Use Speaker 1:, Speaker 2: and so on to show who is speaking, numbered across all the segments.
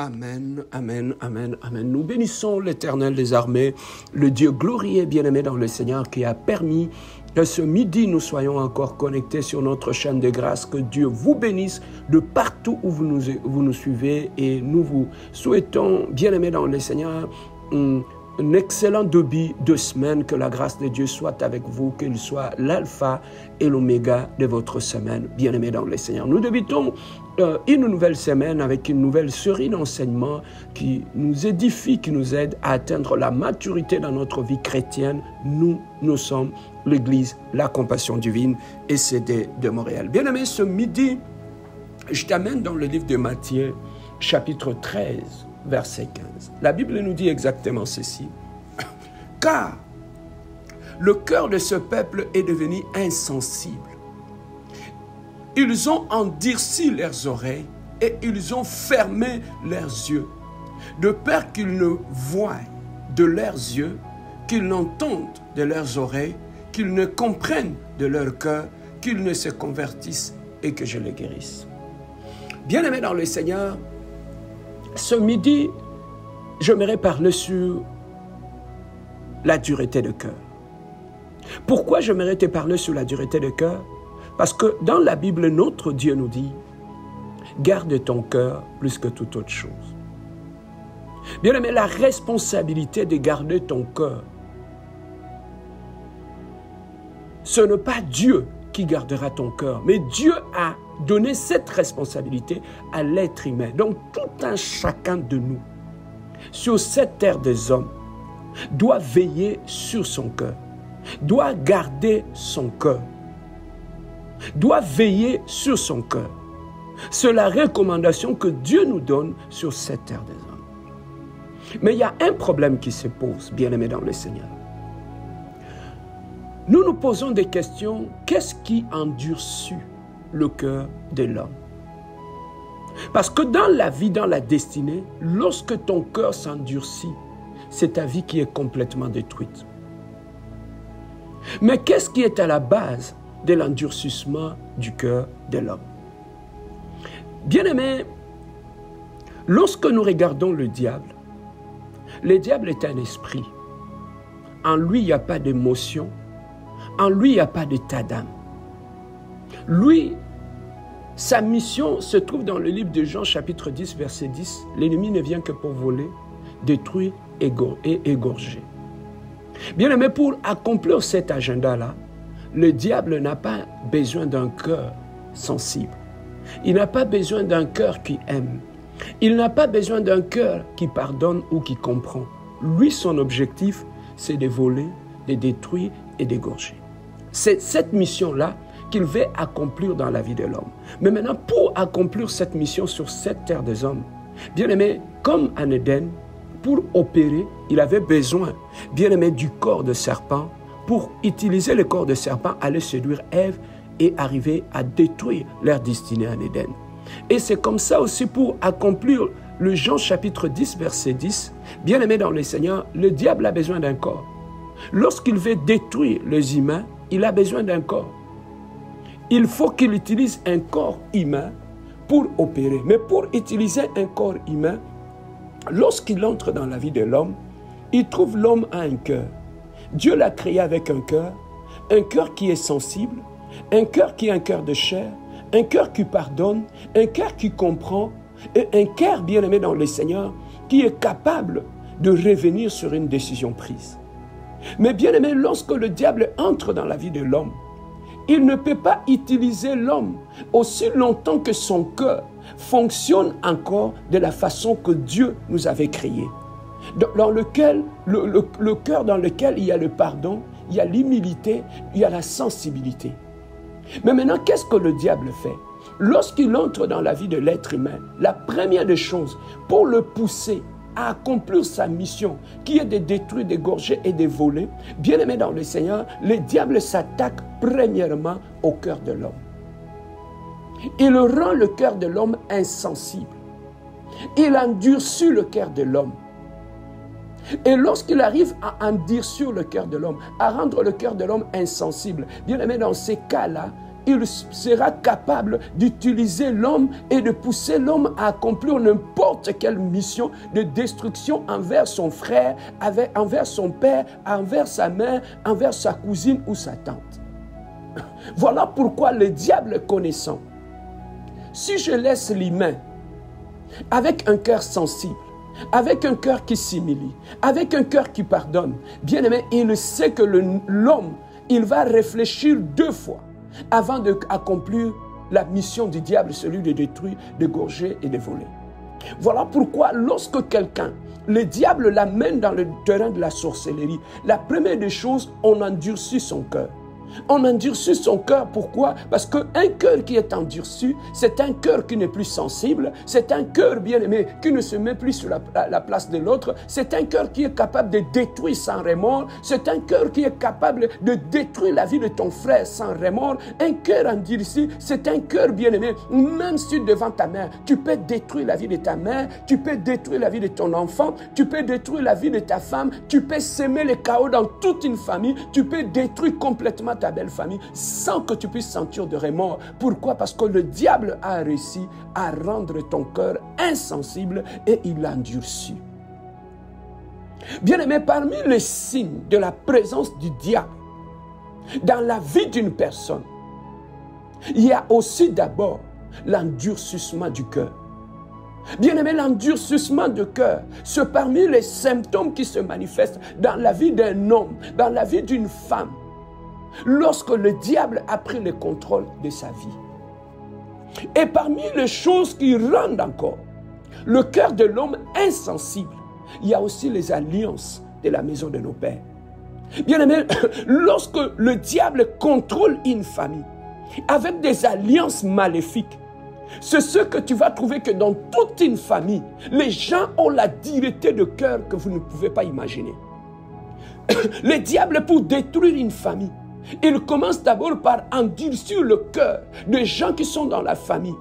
Speaker 1: Amen, amen, amen, amen. Nous bénissons l'Éternel des armées, le Dieu glorieux et bien-aimé dans le Seigneur qui a permis que ce midi nous soyons encore connectés sur notre chaîne de grâce. Que Dieu vous bénisse de partout où vous nous suivez et nous vous souhaitons, bien-aimé dans le Seigneur, un excellent début de semaine. Que la grâce de Dieu soit avec vous, qu'il soit l'alpha et l'oméga de votre semaine, bien-aimé dans le Seigneur. Nous débutons une nouvelle semaine avec une nouvelle série d'enseignements qui nous édifie, qui nous aide à atteindre la maturité dans notre vie chrétienne. Nous sommes l'Église, la Compassion Divine et CD de Montréal. Bien-aimé, ce midi, je t'amène dans le livre de Matthieu, chapitre 13, verset 15. La Bible nous dit exactement ceci. « Car le cœur de ce peuple est devenu insensible. Ils ont endurci leurs oreilles et ils ont fermé leurs yeux, de peur qu'ils ne voient de leurs yeux, qu'ils n'entendent de leurs oreilles, qu'ils ne comprennent de leur cœur, qu'ils ne se convertissent et que je les guérisse. » Bien-aimés dans le Seigneur, ce midi, j'aimerais parler sur la dureté de cœur. Pourquoi j'aimerais te parler sur la dureté de cœur? Parce que dans la Bible, notre Dieu nous dit « Garde ton cœur plus que toute autre chose ». Bien-aimé, la responsabilité de garder ton cœur, ce n'est pas Dieu qui gardera ton cœur, mais Dieu a donné cette responsabilité à l'être humain. Donc tout un chacun de nous, sur cette terre des hommes, doit veiller sur son cœur, doit garder son cœur, doit veiller sur son cœur. C'est la recommandation que Dieu nous donne sur cette terre des hommes. Mais il y a un problème qui se pose, bien-aimés dans le Seigneur. Nous nous posons des questions. Qu'est-ce qui endurcit le cœur de l'homme? Parce que dans la vie, dans la destinée, lorsque ton cœur s'endurcit, c'est ta vie qui est complètement détruite. Mais qu'est-ce qui est à la base de l'endurcissement du cœur de l'homme? Bien-aimés, lorsque nous regardons le diable est un esprit. En lui, il n'y a pas d'émotion. En lui, il n'y a pas d'état d'âme. Lui, sa mission se trouve dans le livre de Jean, chapitre 10, verset 10. L'ennemi ne vient que pour voler, détruire et égorger. Bien-aimé, pour accomplir cet agenda-là, le diable n'a pas besoin d'un cœur sensible. Il n'a pas besoin d'un cœur qui aime. Il n'a pas besoin d'un cœur qui pardonne ou qui comprend. Lui, son objectif, c'est de voler, de détruire et d'égorger. C'est cette mission-là qu'il veut accomplir dans la vie de l'homme. Mais maintenant, pour accomplir cette mission sur cette terre des hommes, bien-aimé, comme en Éden, pour opérer, il avait besoin, bien-aimé, du corps de serpent, pour utiliser le corps de serpent, aller séduire Ève et arriver à détruire leur destinée en Éden. Et c'est comme ça aussi pour accomplir le Jean chapitre 10, verset 10, bien-aimé dans le Seigneur, le diable a besoin d'un corps. Lorsqu'il veut détruire les humains, il a besoin d'un corps. Il faut qu'il utilise un corps humain pour opérer. Mais pour utiliser un corps humain, lorsqu'il entre dans la vie de l'homme, il trouve l'homme a un cœur. Dieu l'a créé avec un cœur qui est sensible, un cœur qui est un cœur de chair, un cœur qui pardonne, un cœur qui comprend, et un cœur bien-aimé dans le Seigneur qui est capable de revenir sur une décision prise. Mais bien-aimé, lorsque le diable entre dans la vie de l'homme, il ne peut pas utiliser l'homme aussi longtemps que son cœur fonctionne encore de la façon que Dieu nous avait créé. Dans lequel, le cœur dans lequel il y a le pardon, il y a l'humilité, il y a la sensibilité. Mais maintenant, qu'est-ce que le diable fait? Lorsqu'il entre dans la vie de l'être humain, la première des choses, pour le pousser à accomplir sa mission, qui est de détruire, d'égorger et de voler, bien-aimé dans le Seigneur, le diable s'attaque premièrement au cœur de l'homme. Il rend le cœur de l'homme insensible. Il endurcit le cœur de l'homme. Et lorsqu'il arrive à endurcir le cœur de l'homme, à rendre le cœur de l'homme insensible, bien aimé, dans ces cas-là, il sera capable d'utiliser l'homme et de pousser l'homme à accomplir n'importe quelle mission de destruction envers son frère, envers son père, envers sa mère, envers sa cousine ou sa tante. Voilà pourquoi le diable connaissant, si je laisse l'humain avec un cœur sensible, avec un cœur qui s'humilie, avec un cœur qui pardonne, bien aimé, il sait que l'homme, il va réfléchir 2 fois avant d'accomplir la mission du diable, celui de détruire, d'égorger et de voler. Voilà pourquoi lorsque quelqu'un, le diable l'amène dans le terrain de la sorcellerie, la première des choses, on endurcit son cœur. On endurcit son cœur, pourquoi? Parce qu'un cœur qui est endurci, c'est un cœur qui n'est plus sensible, c'est un cœur bien-aimé qui ne se met plus sur la place de l'autre, c'est un cœur qui est capable de détruire sans remords, c'est un cœur qui est capable de détruire la vie de ton frère sans remords. Un cœur endurci, c'est un cœur bien-aimé, même si devant ta mère, tu peux détruire la vie de ta mère, tu peux détruire la vie de ton enfant, tu peux détruire la vie de ta femme, tu peux semer le chaos dans toute une famille, tu peux détruire complètement ta belle famille sans que tu puisses sentir de remords. Pourquoi? Parce que le diable a réussi à rendre ton cœur insensible et il l'endurcit. Bien-aimé, parmi les signes de la présence du diable dans la vie d'une personne, il y a aussi d'abord l'endurcissement du cœur. Bien-aimé, l'endurcissement du cœur, c'est parmi les symptômes qui se manifestent dans la vie d'un homme, dans la vie d'une femme, lorsque le diable a pris le contrôle de sa vie. Et parmi les choses qui rendent encore le cœur de l'homme insensible, il y a aussi les alliances de la maison de nos pères. Bien-aimé, lorsque le diable contrôle une famille avec des alliances maléfiques, c'est ce que tu vas trouver que dans toute une famille, les gens ont la dureté de cœur que vous ne pouvez pas imaginer. Le diable, pour détruire une famille, il commence d'abord par endurcir le cœur des gens qui sont dans la famille.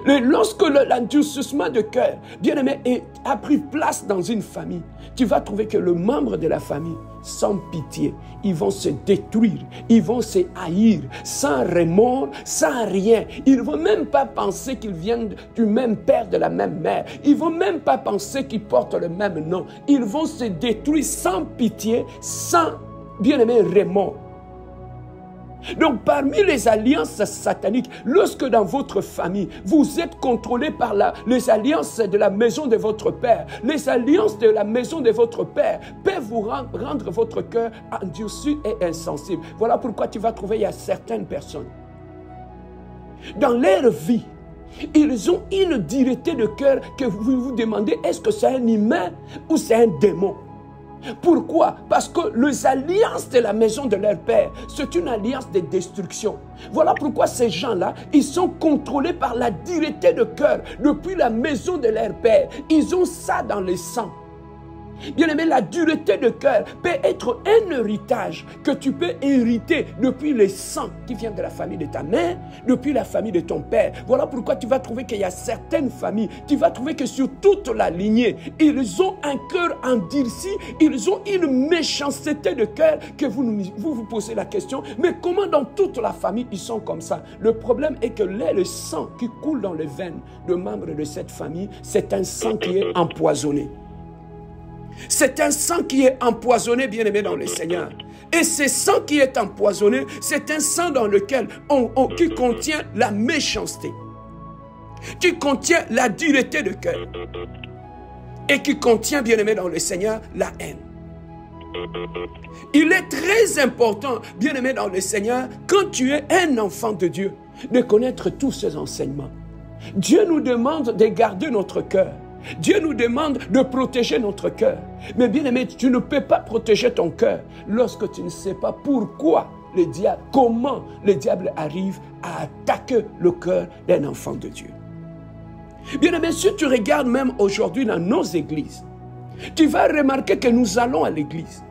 Speaker 1: Lorsque l'endurcissement de cœur, bien-aimé, a pris place dans une famille, tu vas trouver que le membre de la famille, sans pitié, ils vont se détruire, ils vont se haïr, sans remords, sans rien. Ils ne vont même pas penser qu'ils viennent du même père, de la même mère. Ils ne vont même pas penser qu'ils portent le même nom. Ils vont se détruire sans pitié, sans, bien-aimé, remords. Donc parmi les alliances sataniques, lorsque dans votre famille, vous êtes contrôlé par les alliances de la maison de votre père, les alliances de la maison de votre père peuvent vous rendre votre cœur endurci et insensible. Voilà pourquoi tu vas trouver, il y a certaines personnes, dans leur vie, ils ont une dureté de cœur que vous vous demandez, est-ce que c'est un humain ou c'est un démon? Pourquoi? Parce que les alliances de la maison de leur père, c'est une alliance de destruction. Voilà pourquoi ces gens-là, ils sont contrôlés par la dureté de cœur depuis la maison de leur père. Ils ont ça dans le sang. Bien-aimé, la dureté de cœur peut être un héritage que tu peux hériter depuis le sang qui vient de la famille de ta mère, depuis la famille de ton père. Voilà pourquoi tu vas trouver qu'il y a certaines familles, tu vas trouver que sur toute la lignée, ils ont un cœur endurci, ils ont une méchanceté de cœur que vous posez la question, mais comment dans toute la famille ils sont comme ça? Le problème est que le sang qui coule dans les veines de membres de cette famille, c'est un sang qui est empoisonné. C'est un sang qui est empoisonné, bien-aimé dans le Seigneur. Et ce sang qui est empoisonné, c'est un sang dans lequel qui contient la méchanceté, qui contient la dureté de cœur, et qui contient, bien-aimé dans le Seigneur, la haine. Il est très important, bien-aimé dans le Seigneur, quand tu es un enfant de Dieu, de connaître tous ces enseignements. Dieu nous demande de garder notre cœur. Dieu nous demande de protéger notre cœur. Mais bien aimé, tu ne peux pas protéger ton cœur lorsque tu ne sais pas pourquoi le diable, comment le diable arrive à attaquer le cœur d'un enfant de Dieu. Bien aimé, si tu regardes même aujourd'hui dans nos églises, tu vas remarquer que nous allons à l'église.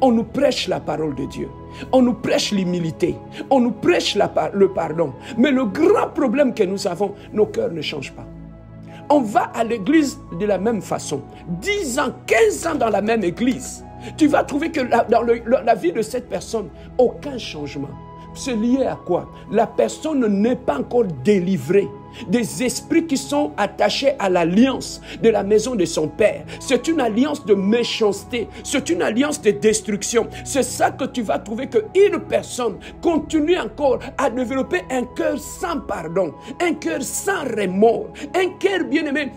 Speaker 1: On nous prêche la parole de Dieu. On nous prêche l'humilité. On nous prêche le pardon. Mais le grand problème que nous avons, nos cœurs ne changent pas. On va à l'église de la même façon. 10 ans, 15 ans dans la même église. Tu vas trouver que dans la vie de cette personne, aucun changement. c'est lié à quoi? La personne n'est pas encore délivrée des esprits qui sont attachés à l'alliance de la maison de son père. C'est une alliance de méchanceté, c'est une alliance de destruction. C'est ça que tu vas trouver qu'une personne continue encore à développer un cœur sans pardon, un cœur sans remords, un cœur bien-aimé.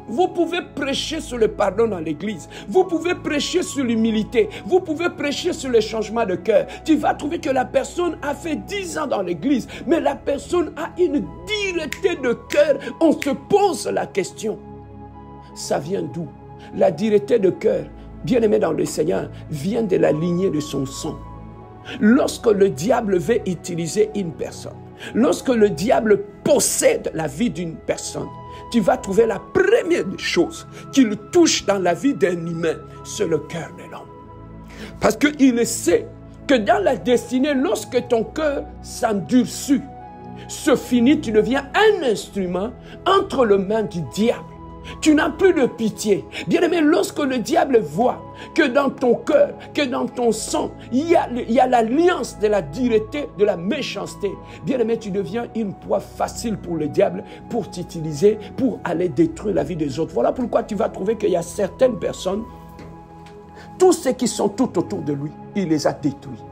Speaker 1: Vous pouvez prêcher sur le pardon dans l'église. Vous pouvez prêcher sur l'humilité. Vous pouvez prêcher sur le changement de cœur. Tu vas trouver que la personne a fait 10 ans dans l'église, mais la personne a une dureté de cœur. On se pose la question. Ça vient d'où? La dureté de cœur, bien aimé dans le Seigneur, vient de la lignée de son sang. Lorsque le diable veut utiliser une personne, lorsque le diable possède la vie d'une personne, tu vas trouver la première chose qu'il touche dans la vie d'un humain, c'est le cœur de l'homme. Parce qu'il sait que dans la destinée, lorsque ton cœur s'endurcit, se finit, tu deviens un instrument entre les mains du diable. Tu n'as plus de pitié. Bien-aimé, lorsque le diable voit que dans ton cœur, que dans ton sang, il y a l'alliance de la dureté, de la méchanceté, bien-aimé, tu deviens une proie facile pour le diable, pour t'utiliser, pour aller détruire la vie des autres. Voilà pourquoi tu vas trouver qu'il y a certaines personnes, tous ceux qui sont tout autour de lui, il les a détruits.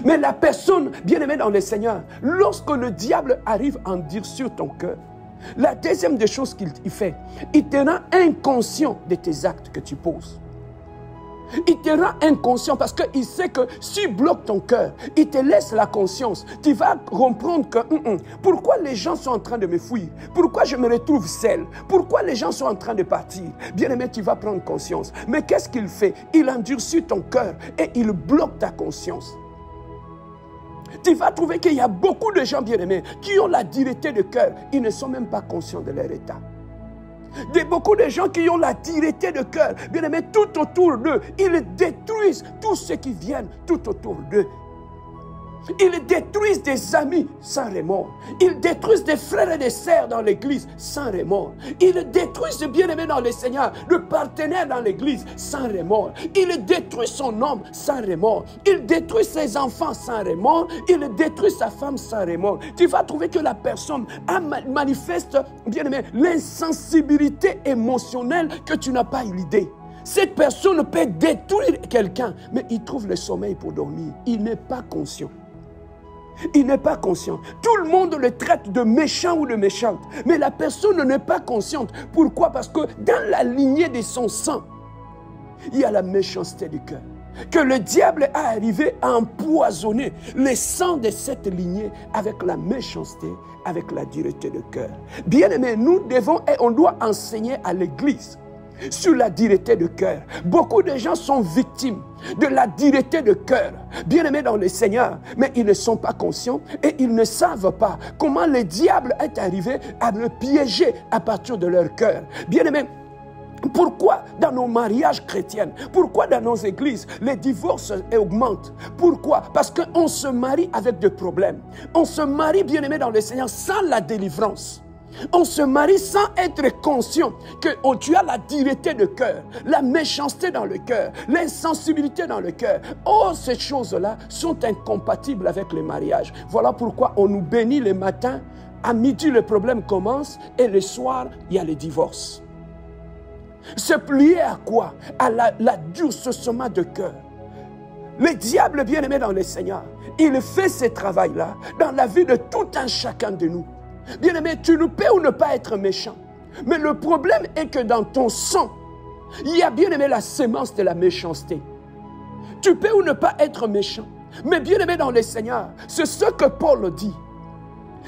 Speaker 1: Mais la personne, bien-aimée dans le Seigneur, lorsque le diable arrive à endurcir ton cœur, la deuxième des choses qu'il fait, il te rend inconscient de tes actes que tu poses. Il te rend inconscient parce qu'il sait que s'il bloque ton cœur, il te laisse la conscience. Tu vas comprendre que pourquoi les gens sont en train de me fuir? Pourquoi je me retrouve seul? Pourquoi les gens sont en train de partir? Bien aimé, tu vas prendre conscience. Mais qu'est-ce qu'il fait? Il endurcit ton cœur et il bloque ta conscience. Tu vas trouver qu'il y a beaucoup de gens bien-aimés qui ont la dureté de cœur. Ils ne sont même pas conscients de leur état. Beaucoup de gens qui ont la dureté de cœur, bien-aimés, tout autour d'eux, ils détruisent tout ce qui vient tout autour d'eux. Ils détruisent des amis sans remords. Ils détruisent des frères et des sœurs dans l'église sans remords. Ils détruisent des bien-aimés dans le Seigneur, le partenaire dans l'église sans remords. Ils détruisent son homme sans remords. Ils détruisent ses enfants sans remords. Ils détruisent sa femme sans remords. Tu vas trouver que la personne manifeste, bien-aimé, l'insensibilité émotionnelle que tu n'as pas eu l'idée. Cette personne peut détruire quelqu'un, mais il trouve le sommeil pour dormir. Il n'est pas conscient. Il n'est pas conscient. Tout le monde le traite de méchant ou de méchante. Mais la personne n'est pas consciente. Pourquoi? Parce que dans la lignée de son sang, il y a la méchanceté du cœur. Que le diable a arrivé à empoisonner le sang de cette lignée avec la méchanceté, avec la dureté de cœur. Bien aimé, nous devons et on doit enseigner à l'église sur la dureté de cœur. Beaucoup de gens sont victimes de la dureté de cœur, bien aimés dans le Seigneur, mais ils ne sont pas conscients et ils ne savent pas comment le diable est arrivé à le piéger à partir de leur cœur. Bien aimés, pourquoi dans nos mariages chrétiens, pourquoi dans nos églises, les divorces augmentent? Pourquoi? Parce qu'on se marie avec des problèmes. On se marie, bien aimé dans le Seigneur, sans la délivrance. On se marie sans être conscient que tu as la dureté de cœur, la méchanceté dans le cœur, l'insensibilité dans le cœur. Oh, ces choses-là sont incompatibles avec le mariage. Voilà pourquoi on nous bénit le matin, à midi le problème commence et le soir il y a le divorce. C'est lié à quoi? À la durcissement de cœur. Le diable bien-aimé dans le Seigneur, il fait ce travail-là dans la vie de tout un chacun de nous. Bien-aimé, tu ne peux ou ne pas être méchant. Mais le problème est que dans ton sang, il y a bien-aimé la sémence de la méchanceté. Tu peux ou ne pas être méchant. Mais bien-aimé dans le Seigneur, c'est ce que Paul dit.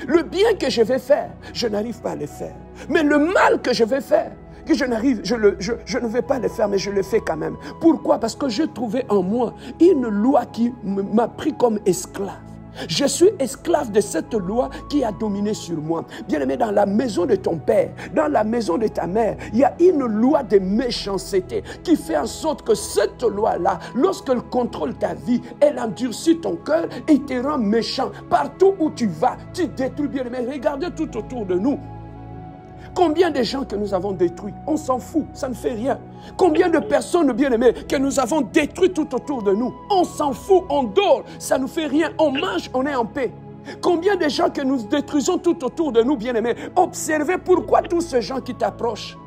Speaker 1: Le bien que je vais faire, je n'arrive pas à le faire. Mais le mal que je vais faire, que je ne vais pas le faire, mais je le fais quand même. Pourquoi? Parce que je trouvais en moi une loi qui m'a pris comme esclave. Je suis esclave de cette loi qui a dominé sur moi. Bien-aimé, dans la maison de ton père, dans la maison de ta mère, il y a une loi de méchanceté qui fait en sorte que cette loi-là, lorsqu'elle contrôle ta vie, elle endurcit ton cœur et te rend méchant. Partout où tu vas, tu détruis. Bien-aimé, regardez tout autour de nous. Combien de gens que nous avons détruits, on s'en fout, ça ne fait rien. Combien de personnes bien-aimées que nous avons détruites tout autour de nous, on s'en fout, on dort, ça ne fait rien, on mange, on est en paix. Combien de gens que nous détruisons tout autour de nous, bien-aimés, observez pourquoi tous ces gens qui t'approchent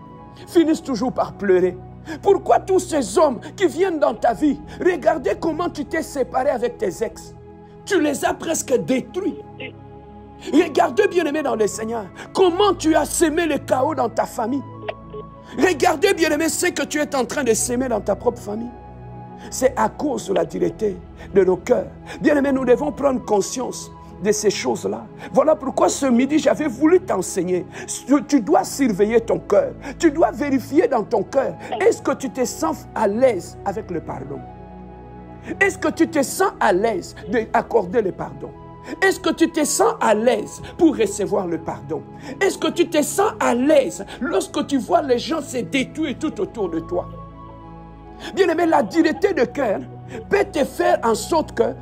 Speaker 1: finissent toujours par pleurer. Pourquoi tous ces hommes qui viennent dans ta vie, regardez comment tu t'es séparé avec tes ex. Tu les as presque détruits. Regardez, bien-aimé dans le Seigneur, comment tu as sémé le chaos dans ta famille. Regardez, bien-aimé, ce que tu es en train de s'aimer dans ta propre famille. C'est à cause de la dureté de nos cœurs. Bien-aimé, nous devons prendre conscience de ces choses-là. Voilà pourquoi ce midi, j'avais voulu t'enseigner. Tu dois surveiller ton cœur. Tu dois vérifier dans ton cœur. Est-ce que tu te sens à l'aise avec le pardon? Est-ce que tu te sens à l'aise d'accorder le pardon? Est-ce que tu te sens à l'aise pour recevoir le pardon? Est-ce que tu te sens à l'aise lorsque tu vois les gens se détruire tout autour de toi? Bien-aimé, la dureté de cœur peut te faire en sorte que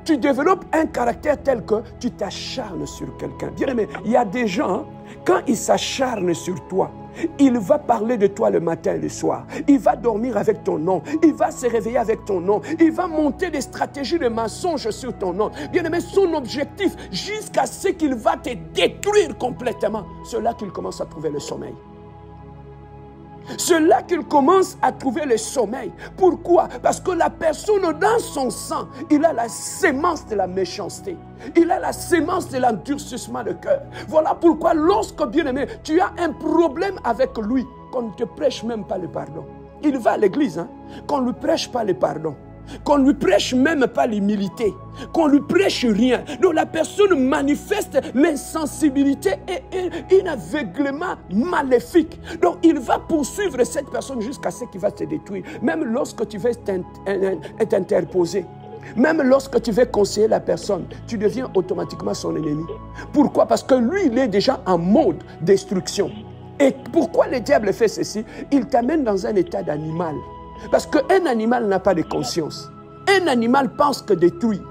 Speaker 1: tu développes un caractère tel que tu t'acharnes sur quelqu'un. Bien-aimé, il y a des gens, quand ils s'acharnent sur toi, il va parler de toi le matin et le soir. Il va dormir avec ton nom. Il va se réveiller avec ton nom. Il va monter des stratégies de mensonges sur ton nom. Bien-aimé, son objectif, jusqu'à ce qu'il va te détruire complètement, c'est là qu'il commence à trouver le sommeil. C'est là qu'il commence à trouver le sommeil. Pourquoi? Parce que la personne dans son sang, il a la sémence de la méchanceté. Il a la sémence de l'endurcissement de cœur. Voilà pourquoi lorsque, bien-aimé, tu as un problème avec lui, qu'on ne te prêche même pas le pardon. Il va à l'église, qu'on ne lui prêche pas le pardon. Qu'on ne lui prêche même pas l'humilité, qu'on ne lui prêche rien. Donc la personne manifeste l'insensibilité et un aveuglement maléfique. Donc il va poursuivre cette personne jusqu'à ce qu'il va se détruire. Même lorsque tu veux t'interposer, même lorsque tu veux conseiller la personne, tu deviens automatiquement son ennemi. Pourquoi? Parce que lui, il est déjà en mode destruction. Et pourquoi le diable fait ceci? Il t'amène dans un état d'animal. Parce qu'un animal n'a pas de conscience. Un animal pense que détruit.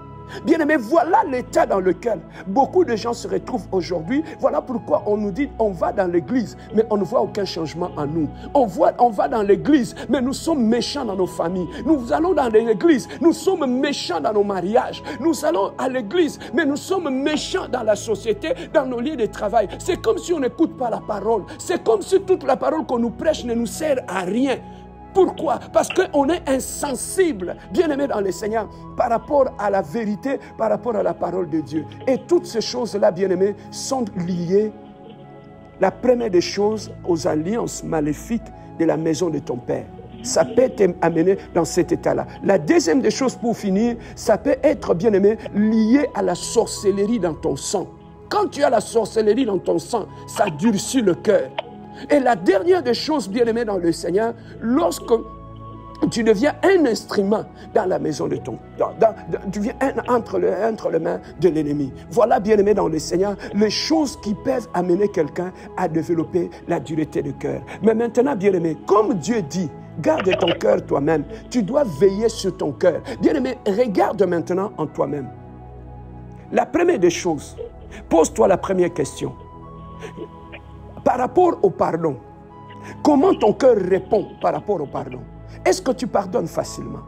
Speaker 1: Bien-aimé, voilà l'état dans lequel beaucoup de gens se retrouvent aujourd'hui. Voilà pourquoi on nous dit, on va dans l'église, mais on ne voit aucun changement en nous. On va dans l'église, mais nous sommes méchants dans nos familles. Nous allons dans l'église, nous sommes méchants dans nos mariages. Nous allons à l'église, mais nous sommes méchants dans la société, dans nos lieux de travail. C'est comme si on n'écoute pas la parole. C'est comme si toute la parole qu'on nous prêche ne nous sert à rien. Pourquoi? Parce qu'on est insensible, bien-aimé dans le Seigneur, par rapport à la vérité, par rapport à la parole de Dieu. Et toutes ces choses-là, bien-aimés, sont liées, la première des choses, aux alliances maléfiques de la maison de ton Père. Ça peut t'amener dans cet état-là. La deuxième des choses, pour finir, ça peut être, bien-aimé, lié à la sorcellerie dans ton sang. Quand tu as la sorcellerie dans ton sang, ça durcit le cœur. Et la dernière des choses, bien-aimées dans le Seigneur, lorsque tu deviens un instrument dans la maison de ton... tu viens entre les mains de l'ennemi. Voilà, bien-aimé dans le Seigneur, les choses qui peuvent amener quelqu'un à développer la dureté de cœur. Mais maintenant, bien-aimé, comme Dieu dit, garde ton cœur toi-même. Tu dois veiller sur ton cœur. Bien-aimé, regarde maintenant en toi-même. La première des choses, pose-toi la première question. Par rapport au pardon, comment ton cœur répond par rapport au pardon? Est-ce que tu pardonnes facilement?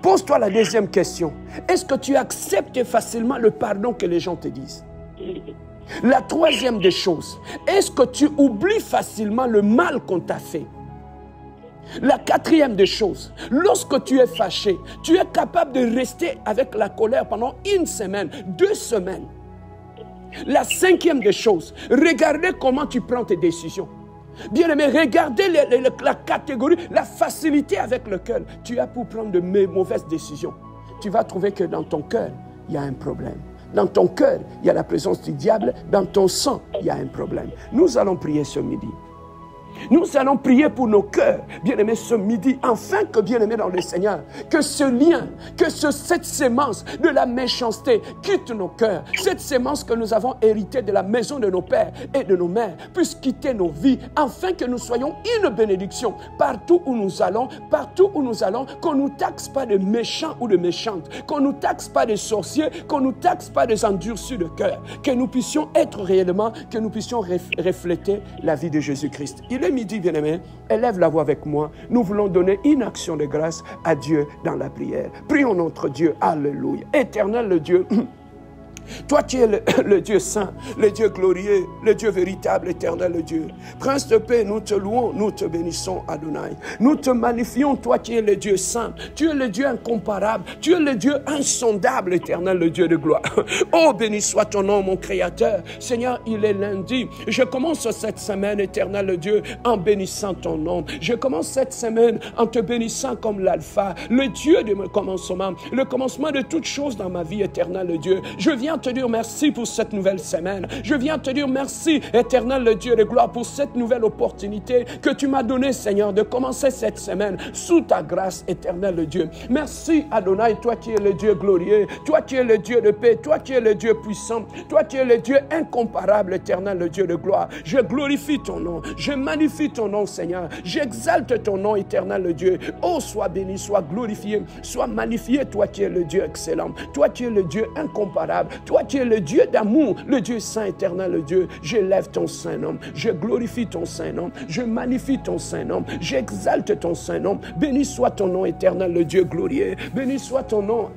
Speaker 1: Pose-toi la deuxième question. Est-ce que tu acceptes facilement le pardon que les gens te disent? La troisième des choses, est-ce que tu oublies facilement le mal qu'on t'a fait? La quatrième des choses, lorsque tu es fâché, tu es capable de rester avec la colère pendant 1 semaine, 2 semaines. La cinquième des choses, regardez comment tu prends tes décisions. Bien-aimé, regardez la catégorie, la facilité avec laquelle tu as pour prendre de mauvaises décisions. Tu vas trouver que dans ton cœur, il y a un problème. Dans ton cœur, il y a la présence du diable. Dans ton sang, il y a un problème. Nous allons prier ce midi. Nous allons prier pour nos cœurs, bien-aimés, ce midi, afin que, bien-aimés dans le Seigneur, que ce lien, que cette sémence de la méchanceté quitte nos cœurs. Cette sémence que nous avons héritée de la maison de nos pères et de nos mères puisse quitter nos vies, afin que nous soyons une bénédiction partout où nous allons, qu'on ne nous taxe pas de méchants ou de méchantes, qu'on ne nous taxe pas de sorciers, qu'on ne nous taxe pas des endurcis de cœur, que nous puissions être réellement, que nous puissions refléter la vie de Jésus-Christ. Il est midi, bien-aimé, élève la voix avec moi. Nous voulons donner une action de grâce à Dieu dans la prière. Prions notre Dieu, alléluia. Éternel le Dieu, toi qui es le Dieu saint, le Dieu glorieux, le Dieu véritable, éternel le Dieu. Prince de paix, nous te louons, nous te bénissons, Adonai. Nous te magnifions, toi qui es le Dieu saint. Tu es le Dieu incomparable, tu es le Dieu insondable, éternel le Dieu de gloire. Oh, béni soit ton nom, mon Créateur. Seigneur, il est lundi. Je commence cette semaine, éternel le Dieu, en bénissant ton nom. Je commence cette semaine en te bénissant comme l'alpha, le Dieu de mon commencement, le commencement de toutes choses dans ma vie, éternel le Dieu. Je viens te dire merci pour cette nouvelle semaine. Je viens te dire merci, éternel le Dieu de gloire, pour cette nouvelle opportunité que tu m'as donnée, Seigneur, de commencer cette semaine sous ta grâce, éternel le Dieu. Merci, Adonai, toi qui es le Dieu glorieux, toi qui es le Dieu de paix, toi qui es le Dieu puissant, toi qui es le Dieu incomparable, éternel le Dieu de gloire. Je glorifie ton nom, je magnifie ton nom, Seigneur. J'exalte ton nom, éternel le Dieu. Oh, sois béni, sois glorifié, sois magnifié, toi qui es le Dieu excellent, toi qui es le Dieu incomparable, toi qui es le Dieu d'amour, le Dieu saint, éternel, le Dieu, j'élève ton saint nom, je glorifie ton saint nom, je magnifie ton saint nom, j'exalte ton saint nom. Béni soit ton nom, éternel, le Dieu glorieux. Béni soit ton nom,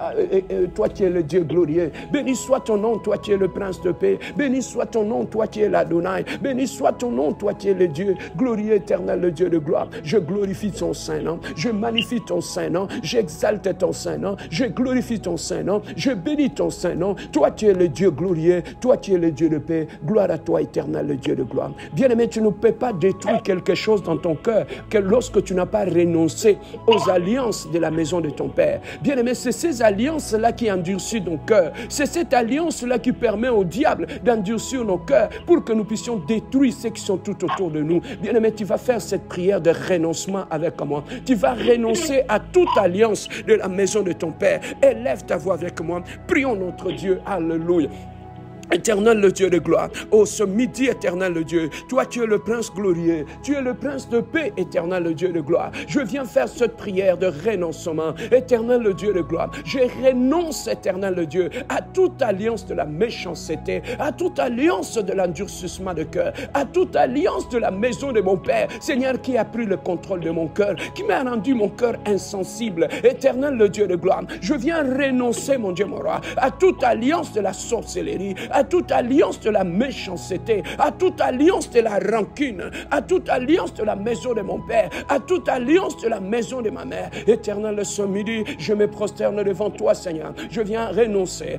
Speaker 1: toi qui es le Dieu glorieux. Béni soit ton nom, toi qui es le prince de paix. Béni soit ton nom, toi qui es l'Adonai. Béni soit ton nom, toi qui es le Dieu glorieux, éternel, le Dieu de gloire. Je glorifie ton saint nom, je magnifie ton saint nom, j'exalte ton saint nom, je glorifie ton saint nom, je bénis ton saint nom. Toi qui es le Dieu glorieux, toi qui es le Dieu de paix, gloire à toi, éternel, le Dieu de gloire. Bien-aimé, tu ne peux pas détruire quelque chose dans ton cœur que lorsque tu n'as pas renoncé aux alliances de la maison de ton Père. Bien-aimé, c'est ces alliances-là qui endurcissent ton cœur. C'est cette alliance-là qui permet au diable d'endurcir nos cœurs pour que nous puissions détruire ceux qui sont tout autour de nous. Bien-aimé, tu vas faire cette prière de renoncement avec moi. Tu vas renoncer à toute alliance de la maison de ton Père. Élève ta voix avec moi. Prions notre Dieu. Alléluia. Éternel le Dieu de gloire, oh ce midi éternel le Dieu, toi tu es le prince glorieux, tu es le prince de paix, éternel le Dieu de gloire. Je viens faire cette prière de renoncement, éternel le Dieu de gloire. Je renonce, éternel le Dieu, à toute alliance de la méchanceté, à toute alliance de l'endurcissement de cœur, à toute alliance de la maison de mon Père, Seigneur, qui a pris le contrôle de mon cœur, qui m'a rendu mon cœur insensible, éternel le Dieu de gloire. Je viens renoncer, mon Dieu, mon roi, à toute alliance de la sorcellerie, à toute alliance de la méchanceté, à toute alliance de la rancune, à toute alliance de la maison de mon Père, à toute alliance de la maison de ma mère. Éternel, ce midi, je me prosterne devant toi, Seigneur. Je viens renoncer,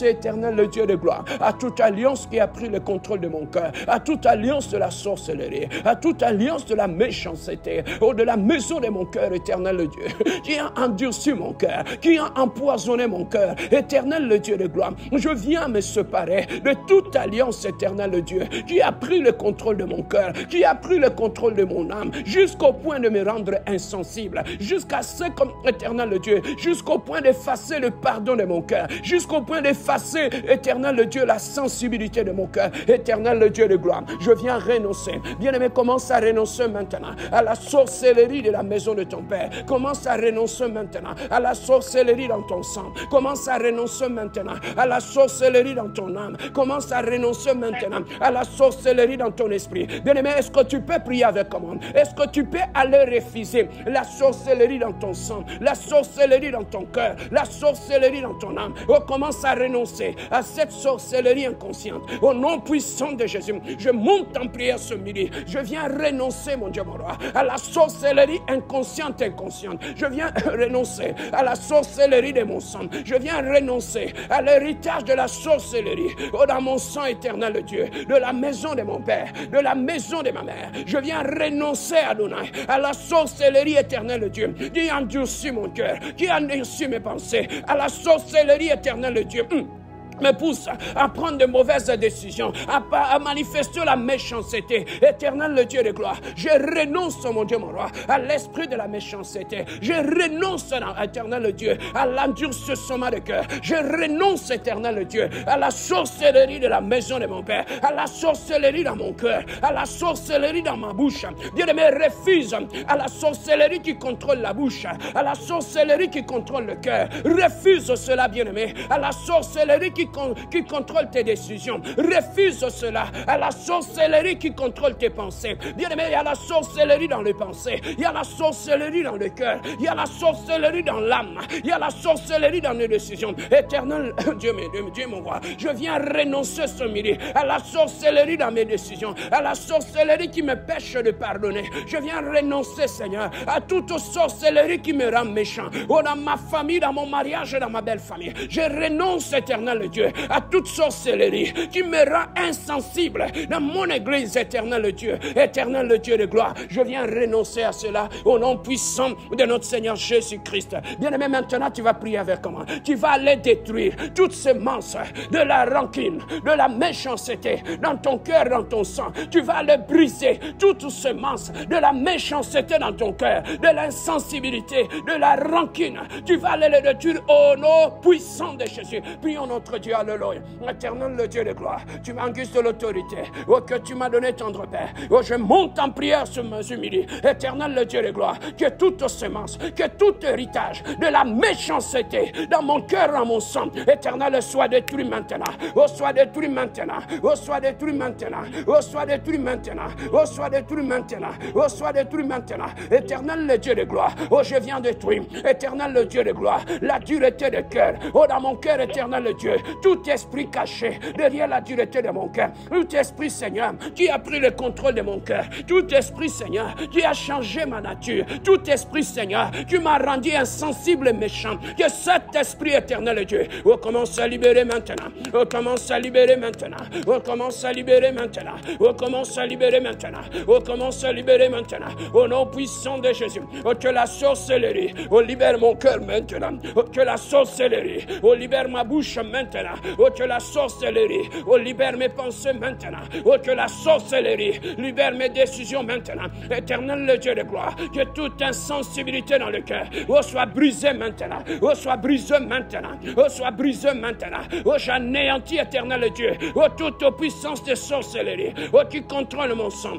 Speaker 1: éternel, le Dieu de gloire, à toute alliance qui a pris le contrôle de mon cœur, à toute alliance de la sorcellerie, à toute alliance de la méchanceté, de la maison de mon cœur, éternel, le Dieu, qui a endurci mon cœur, qui a empoisonné mon cœur, éternel, le Dieu de gloire. Je viens me séparer de toute alliance, éternelle de Dieu, qui a pris le contrôle de mon cœur, qui a pris le contrôle de mon âme, jusqu'au point de me rendre insensible, jusqu'à ce comme éternel de Dieu, jusqu'au point d'effacer le pardon de mon cœur, jusqu'au point d'effacer, éternel de Dieu, la sensibilité de mon cœur, éternel de Dieu de gloire. Je viens renoncer. Bien-aimé, commence à renoncer maintenant à la sorcellerie de la maison de ton Père. Commence à renoncer maintenant à la sorcellerie dans ton sang. Commence à renoncer maintenant à la sorcellerie dans ton âme. Commence à renoncer maintenant à la sorcellerie dans ton esprit. Bien-aimé, est-ce que tu peux prier avec moi? Est-ce que tu peux aller refuser la sorcellerie dans ton sang, la sorcellerie dans ton cœur, la sorcellerie dans ton âme? Oh, commence à renoncer à cette sorcellerie inconsciente. Au nom puissant de Jésus, je monte en prière ce midi. Je viens renoncer, mon Dieu, mon roi, à la sorcellerie inconsciente. Je viens renoncer à la sorcellerie de mon sang. Je viens renoncer à l'héritage de la sorcellerie. Oh, dans mon sang éternel, le Dieu, de la maison de mon Père, de la maison de ma mère. Je viens renoncer, Adonai, à la sorcellerie éternelle, le Dieu, qui endurcit mon cœur, qui endurcit mes pensées, à la sorcellerie éternelle, le Dieu. me pousse à prendre de mauvaises décisions, à manifester la méchanceté. Éternel, le Dieu de gloire, je renonce, mon Dieu, mon roi, à l'esprit de la méchanceté. Je renonce, éternel, le Dieu, à l'endurcissement de cœur. Je renonce, éternel, le Dieu, à la sorcellerie de la maison de mon Père, à la sorcellerie dans mon cœur, à la sorcellerie dans ma bouche. Bien-aimé, refuse à la sorcellerie qui contrôle la bouche, à la sorcellerie qui contrôle le cœur. Refuse cela, bien-aimé, à la sorcellerie qui contrôle tes décisions. Refuse cela à la sorcellerie qui contrôle tes pensées. Bien-aimé, il y a la sorcellerie dans les pensées, il y a la sorcellerie dans le cœur, il y a la sorcellerie dans l'âme, il y a la sorcellerie dans les décisions. Éternel Dieu, mon roi, je viens renoncer ce midi à la sorcellerie dans mes décisions, à la sorcellerie qui me pêche de pardonner. Je viens renoncer, Seigneur, à toute sorcellerie qui me rend méchant. Oh, dans ma famille, dans mon mariage, dans ma belle famille. Je renonce, éternel Dieu, à toute sorcellerie qui me rend insensible dans mon église, éternel Dieu, éternel Dieu de gloire. Je viens renoncer à cela au nom puissant de notre Seigneur Jésus-Christ. Bien-aimé, maintenant tu vas prier avec moi. Tu vas aller détruire toutes ces semences de la rancune, de la méchanceté dans ton cœur, dans ton sang. Tu vas aller briser toutes ces semences de la méchanceté dans ton cœur, de l'insensibilité, de la rancune. Tu vas aller les détruire au nom puissant de Jésus. Prions notre Dieu, alléluia. Éternel le Dieu de gloire, tu m'enguises de l'autorité, oh, que tu m'as donné, tendre Père. Oh, je monte en prière ce midi. Éternel le Dieu de gloire, que toute semence, que tout héritage de la méchanceté dans mon cœur, dans mon sang, éternel, soit détruit maintenant. Oh, soit détruit maintenant. Oh, soit détruit maintenant. Oh, soit détruit maintenant. Oh, soit détruit maintenant. Oh, soit détruit maintenant. Éternel le Dieu de gloire, oh, je viens détruire. Éternel le Dieu de gloire, la dureté de cœur. Oh, dans mon cœur, éternel le Dieu, tout esprit caché derrière la dureté de mon cœur. Tout esprit, Seigneur, qui a pris le contrôle de mon cœur. Tout esprit, Seigneur, qui a changé ma nature. Tout esprit, Seigneur, qui m'a rendu insensible et méchant. Que cet esprit éternel Dieu, oh, commence à libérer maintenant. Oh, commence à libérer maintenant. Oh, commence à libérer maintenant. Oh, commence à libérer maintenant. Oh, commence à libérer maintenant. Au nom puissant de Jésus. Oh, que la sorcellerie, oh, libère mon cœur maintenant. Oh, que la sorcellerie, oh, libère ma bouche maintenant. Oh, que la sorcellerie, oh, libère mes pensées maintenant. Oh, que la sorcellerie libère mes décisions maintenant. Éternel le Dieu de gloire, que toute insensibilité dans le cœur, oh, soit brisée maintenant. Oh, soit brisée maintenant. Oh, soit brisée maintenant. Oh, j'anéantis, éternel Dieu, oh, toute puissance de sorcellerie, oh, qui contrôle mon sang.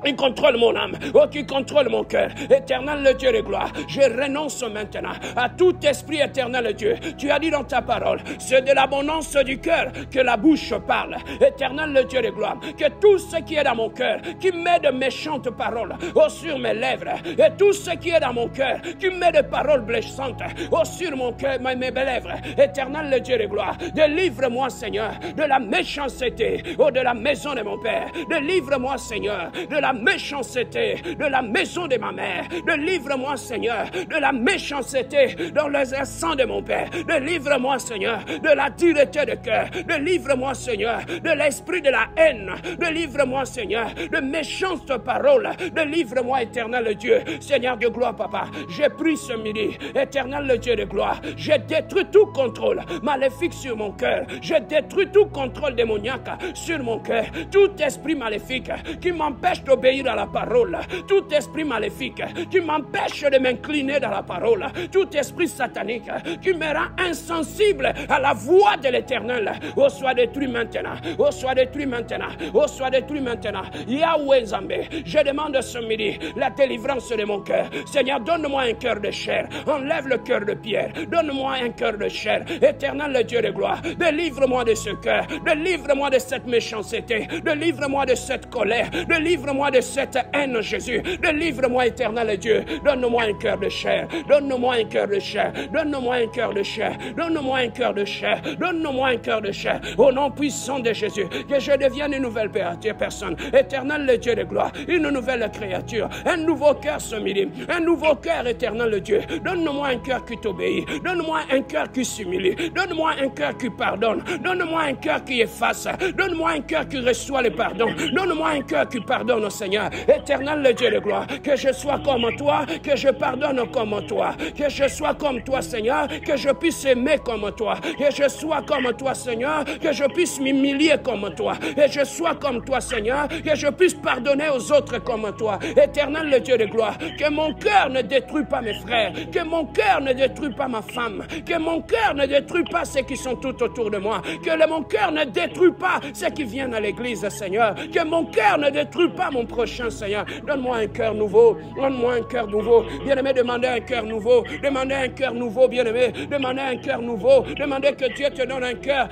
Speaker 1: Qui contrôle mon âme, oh, qui contrôle mon cœur. Éternel le Dieu de gloire, je renonce maintenant à tout esprit, éternel Dieu. Tu as dit dans ta parole, c'est de l'abondance du cœur que la bouche parle. Éternel le Dieu de gloire, que tout ce qui est dans mon cœur, qui met de méchantes paroles, oh, sur mes lèvres, et tout ce qui est dans mon cœur, qui met de paroles blessantes, oh, sur mon cœur, mes lèvres. Éternel le Dieu de gloire, délivre-moi, Seigneur, de la méchanceté, oh, de la maison de mon Père. Délivre-moi, Seigneur, de la méchanceté de la maison de ma mère. Délivre-moi, Seigneur, de la méchanceté dans le sang de mon Père. Délivre-moi, Seigneur, de la dureté de cœur. Délivre-moi, Seigneur, de l'esprit de la haine. Délivre-moi, Seigneur, de méchantes paroles. Délivre-moi, éternel Dieu. Seigneur de gloire, Papa, j'ai pris ce midi, éternel Dieu de gloire. J'ai détruit tout contrôle maléfique sur mon cœur. J'ai détruit tout contrôle démoniaque sur mon cœur. Tout esprit maléfique qui m'empêche d'obéir à la parole, tout esprit maléfique qui m'empêche de m'incliner dans la parole, tout esprit satanique qui me rend insensible à la voix de l'Éternel, oh, soit détruit maintenant, oh, soit détruit maintenant, oh, soit détruit maintenant. Yahweh Zambé, je demande ce midi la délivrance de mon cœur. Seigneur, donne-moi un cœur de chair, enlève le cœur de pierre, donne-moi un cœur de chair. Éternel le Dieu de gloire, délivre-moi de ce cœur, délivre-moi de cette méchanceté, délivre-moi de cette colère, délivre-moi de cette haine, Jésus. Délivre-moi, éternel Dieu. Donne-moi un cœur de chair. Donne-moi un cœur de chair. Donne-moi un cœur de chair. Donne-moi un cœur de chair. Donne-moi un cœur de chair. Au nom puissant de Jésus, que je devienne une nouvelle personne. Éternel le Dieu de gloire. Une nouvelle créature. Un nouveau cœur ce midi. Un nouveau cœur, éternel Dieu. Donne-moi un cœur qui t'obéit. Donne-moi un cœur qui s'humilie. Donne-moi un cœur qui pardonne. Donne-moi un cœur qui efface. Donne-moi un cœur qui reçoit le pardon. Donne-moi un cœur qui pardonne, Seigneur. Éternel le Dieu de gloire, que je sois comme toi, que je pardonne comme toi, que je sois comme toi, Seigneur, que je puisse aimer comme toi, que je sois comme toi, Seigneur, que je puisse m'humilier comme toi, et je sois comme toi, Seigneur, que je puisse pardonner aux autres comme toi. Éternel le Dieu de gloire, que mon cœur ne détruit pas mes frères, que mon cœur ne détruit pas ma femme, que mon cœur ne détruit pas ceux qui sont tout autour de moi, que mon cœur ne détruit pas ceux qui viennent à l'église, Seigneur, que mon cœur ne détruit pas mon prochain, Seigneur. Donne-moi un cœur nouveau, donne-moi un cœur nouveau. Bien-aimé, demandez un cœur nouveau, demandez un cœur nouveau, bien-aimé, demandez un cœur nouveau, demandez que Dieu te donne un cœur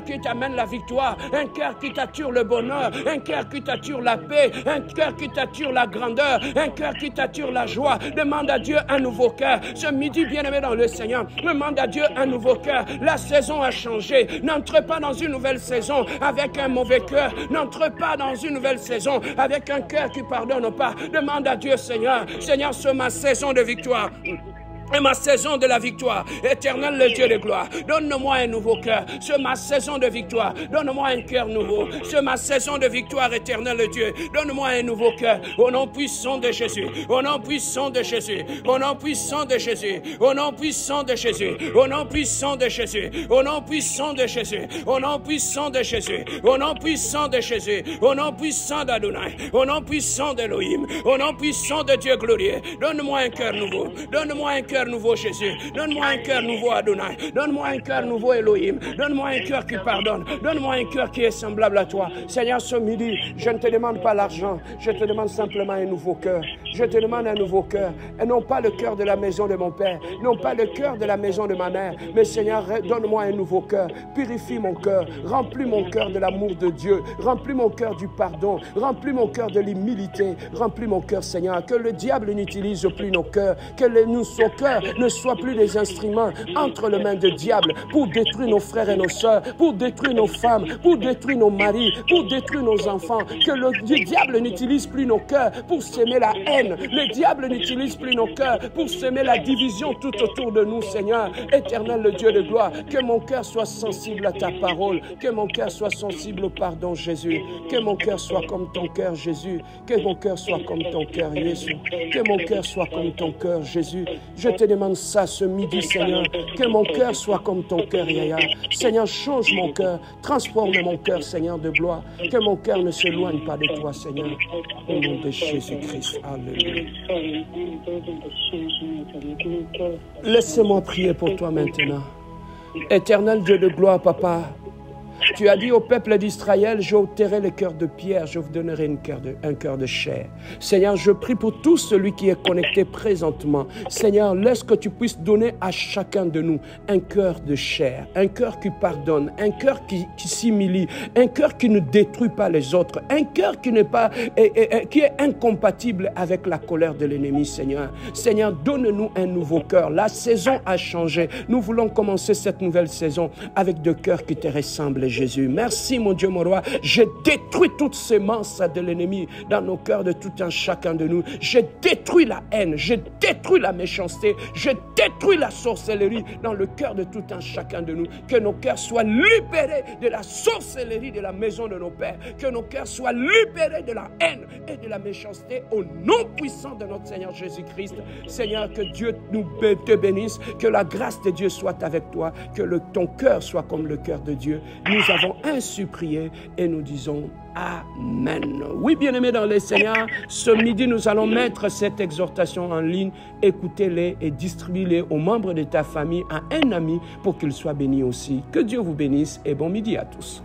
Speaker 1: qui t'amène la victoire, un cœur qui t'attire le bonheur, un cœur qui t'attire la paix, un cœur qui t'attire la grandeur, un cœur qui t'attire la joie. Demande à Dieu un nouveau cœur. Ce midi, bien-aimé dans le Seigneur, demande à Dieu un nouveau cœur. La saison a changé. N'entre pas dans une nouvelle saison avec un mauvais cœur. N'entre pas dans une nouvelle saison avec un cœur qui ne pardonne pas. Demande à Dieu, Seigneur, Seigneur, c'est ma saison de victoire. Et ma saison de la victoire, éternel le Dieu de gloire, donne-moi un nouveau cœur, c'est ma saison de victoire, donne-moi un cœur nouveau, c'est ma saison de victoire, éternel le Dieu, donne-moi un nouveau cœur, au nom puissant de Jésus, au nom puissant de Jésus, au nom puissant de Jésus, au nom puissant de Jésus, au nom puissant de Jésus, au nom puissant de Jésus, au nom puissant de Jésus, au nom puissant de Jésus, au nom puissant d'Adonai, au nom puissant d'Elohim, au nom puissant de Dieu glorieux, donne-moi un cœur nouveau, donne-moi un cœur nouveau Jésus, donne-moi un cœur nouveau Adonai, donne-moi un cœur nouveau Elohim, donne-moi un cœur qui pardonne, donne-moi un cœur qui est semblable à toi. Seigneur, ce midi, je ne te demande pas l'argent, je te demande simplement un nouveau cœur. Je te demande un nouveau cœur, et non pas le cœur de la maison de mon père, non pas le cœur de la maison de ma mère, mais Seigneur, donne-moi un nouveau cœur, purifie mon cœur, remplis mon cœur de l'amour de Dieu, remplis mon cœur du pardon, remplis mon cœur de l'humilité, remplis mon cœur, Seigneur, que le diable n'utilise plus nos cœurs, que nos cœurs ne soient plus des instruments entre les mains du diable pour détruire nos frères et nos sœurs, pour détruire nos femmes, pour détruire nos maris, pour détruire nos enfants, que le diable n'utilise plus nos cœurs pour s'aimer la haine, le diable n'utilise plus nos cœurs pour s'aimer la division tout autour de nous, Seigneur, éternel le Dieu de gloire, que mon cœur soit sensible à ta parole, que mon cœur soit sensible au pardon, Jésus, que mon cœur soit comme ton cœur, Jésus, que mon cœur soit comme ton cœur, Jésus, que mon cœur soit comme ton cœur, Jésus. Je te demande ça ce midi, Seigneur, que mon cœur soit comme ton cœur, Yahya. Seigneur, change mon cœur, transforme mon cœur, Seigneur de gloire, que mon cœur ne s'éloigne pas de toi, Seigneur, au nom de Jésus-Christ. Alléluia. Laissez-moi prier pour toi maintenant. Éternel Dieu de gloire, Papa, tu as dit au peuple d'Israël, je ôterai le cœur de pierre, je vous donnerai un cœur de chair. Seigneur, je prie pour tout celui qui est connecté présentement. Seigneur, laisse que tu puisses donner à chacun de nous un cœur de chair, un cœur qui pardonne, un cœur qui s'humilie, un cœur qui ne détruit pas les autres, un cœur qui n'est pas, qui est incompatible avec la colère de l'ennemi, Seigneur. Seigneur, donne-nous un nouveau cœur. La saison a changé. Nous voulons commencer cette nouvelle saison avec deux cœurs qui te ressemblent, Jésus. Merci, mon Dieu, mon roi. Je détruis toutes ces semences de l'ennemi dans nos cœurs de tout un chacun de nous. Je détruis la haine, je détruis la méchanceté, je détruis la sorcellerie dans le cœur de tout un chacun de nous. Que nos cœurs soient libérés de la sorcellerie de la maison de nos pères. Que nos cœurs soient libérés de la haine et de la méchanceté au nom puissant de notre Seigneur Jésus-Christ. Seigneur, que Dieu te bénisse, que la grâce de Dieu soit avec toi, que ton cœur soit comme le cœur de Dieu. Nous avons ainsi prié et nous disons Amen. Oui, bien-aimés dans le Seigneur, ce midi, nous allons mettre cette exhortation en ligne. Écoutez-les et distribuez-les aux membres de ta famille, à un ami, pour qu'il soit béni aussi. Que Dieu vous bénisse et bon midi à tous.